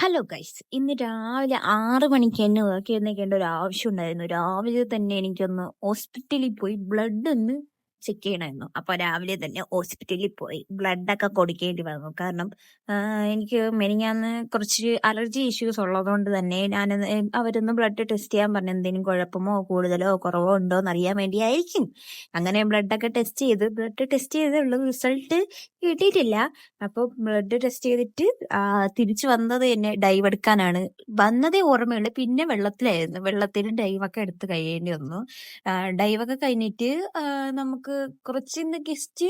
Hello guys, ഇന്ന് രാവിലെ 6 മണിക്ക് എന്നെ വർക്ക് എഴുന്നേൽക്കേണ്ട ഒരു ആവശ്യം ഉണ്ടായിരുന്നു. രാവിലെ തന്നെ എനിക്കൊന്ന് ഹോസ്പിറ്റലിൽ പോയി ബ്ലഡ് ഒന്ന് ചെക്ക് ചെയ്യണമായിരുന്നു. അപ്പോൾ രാവിലെ തന്നെ ഹോസ്പിറ്റലിൽ പോയി ബ്ലഡൊക്കെ കൊടുക്കേണ്ടി വന്നു. കാരണം എനിക്ക് മെനിങ്ങാന്ന് കുറച്ച് അലർജി ഇഷ്യൂസ് ഉള്ളതുകൊണ്ട് തന്നെ അവരൊന്ന് ബ്ലഡ് ടെസ്റ്റ് ചെയ്യാൻ പറഞ്ഞു. എന്തെങ്കിലും കുഴപ്പമോ കൂടുതലോ കുറവോ ഉണ്ടോ എന്നറിയാൻ വേണ്ടിയായിരിക്കും. അങ്ങനെ ബ്ലഡ് ടെസ്റ്റ് ചെയ്തുള്ള റിസൾട്ട് കിട്ടിയിട്ടില്ല. അപ്പോൾ ബ്ലഡ് ടെസ്റ്റ് ചെയ്തിട്ട് തിരിച്ചു വന്നത് തന്നെ ഡൈവ് എടുക്കാനാണ്. വന്നതേ ഓർമ്മയുള്ളൂ. പിന്നെ വെള്ളത്തിലായിരുന്നു. വെള്ളത്തിൽ ഡൈവൊക്കെ എടുത്ത് കഴിയേണ്ടി വന്നു. ഡൈവൊക്കെ കഴിഞ്ഞിട്ട് നമുക്ക് കുറച്ച് ഗസ്റ്റ്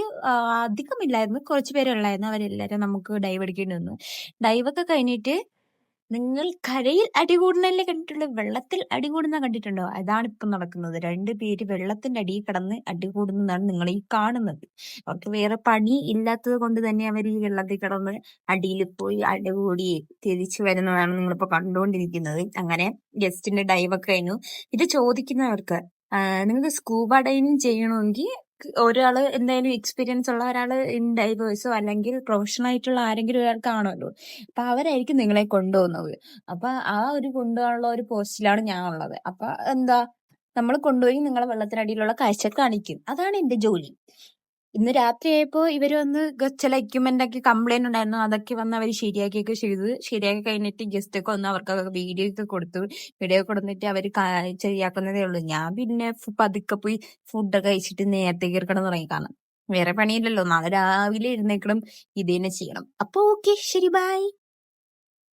അധികമില്ലായിരുന്നു, കുറച്ച് പേരുള്ളായിരുന്നു. അവരെല്ലാരും നമുക്ക് ഡൈവ് അടിക്കേണ്ടി വന്നു. ഡൈവൊക്കെ കഴിഞ്ഞിട്ട് നിങ്ങൾ കരയിൽ അടികൂടുന്നല്ലേ കണ്ടിട്ടുള്ളൂ, വെള്ളത്തിൽ അടികൂടുന്ന കണ്ടിട്ടുണ്ടോ? അതാണ് ഇപ്പം നടക്കുന്നത്. 2 പേര് വെള്ളത്തിന്റെ അടിയിൽ കിടന്ന് അടികൂടുന്നതാണ് നിങ്ങൾ ഈ കാണുന്നത്. അവർക്ക് വേറെ പണി ഇല്ലാത്തത് കൊണ്ട് തന്നെ അവർ ഈ വെള്ളത്തിൽ കിടന്ന് അടിയിൽ പോയി അടികൂടി തിരിച്ചു വരുന്നതാണ് നിങ്ങളിപ്പോ കണ്ടുകൊണ്ടിരിക്കുന്നത്. അങ്ങനെ ഗസ്റ്റിന്റെ ഡൈവൊക്കെ കഴിഞ്ഞു. ഇത് ചോദിക്കുന്നവർക്ക് നിങ്ങൾക്ക് സ്കൂബ ഡൈവിങ് ചെയ്യണമെങ്കിൽ ഒരാള് എന്തായാലും എക്സ്പീരിയൻസ് ഉള്ള ഒരാള് ഡൈവേഴ്സോ അല്ലെങ്കിൽ പ്രൊഫഷണൽ ആയിട്ടുള്ള ആരെങ്കിലും ഒരാൾ കാണുമല്ലോ. അപ്പൊ അവരായിരിക്കും നിങ്ങളെ കൊണ്ടുപോകുന്നത്. അപ്പൊ ആ ഒരു കൊണ്ടുപോകാനുള്ള ഒരു പോസ്റ്റിലാണ് ഞാൻ ഉള്ളത്. അപ്പൊ എന്താ, നമ്മൾ കൊണ്ടുപോയി നിങ്ങളെ വെള്ളത്തിനടിയിലുള്ള കാഴ്ച കാണിക്കും. അതാണ് എന്റെ ജോലി. ഇന്ന് രാത്രിയായപ്പോ ഇവര് വന്ന് ചില എക്യുപ്മെന്റ് ഒക്കെ കംപ്ലൈന്റ് ഉണ്ടായിരുന്നു. അതൊക്കെ വന്ന് അവർ ശരിയാക്കിയൊക്കെ ചെയ്ത്, ശരിയാക്കി കഴിഞ്ഞിട്ട് ഗസ്റ്റ് ഒക്കെ വന്ന് അവർക്കൊക്കെ വീഡിയോ ഒക്കെ കൊടുത്തു. വീഡിയോ കൊടുത്തിട്ട് അവർ ശരിയാക്കുന്നതേ ഉള്ളൂ. ഞാൻ പിന്നെ പതുക്കെ പോയി ഫുഡൊക്കെ കഴിച്ചിട്ട് നേരത്തെ കിടന്ന് തുടങ്ങി. കാണാം, വേറെ പണിയില്ലല്ലോ. നാളെ രാവിലെ എഴുന്നേക്കണം, ഇത് തന്നെ ചെയ്യണം. അപ്പൊ ഓക്കെ, ശരി, ബൈ.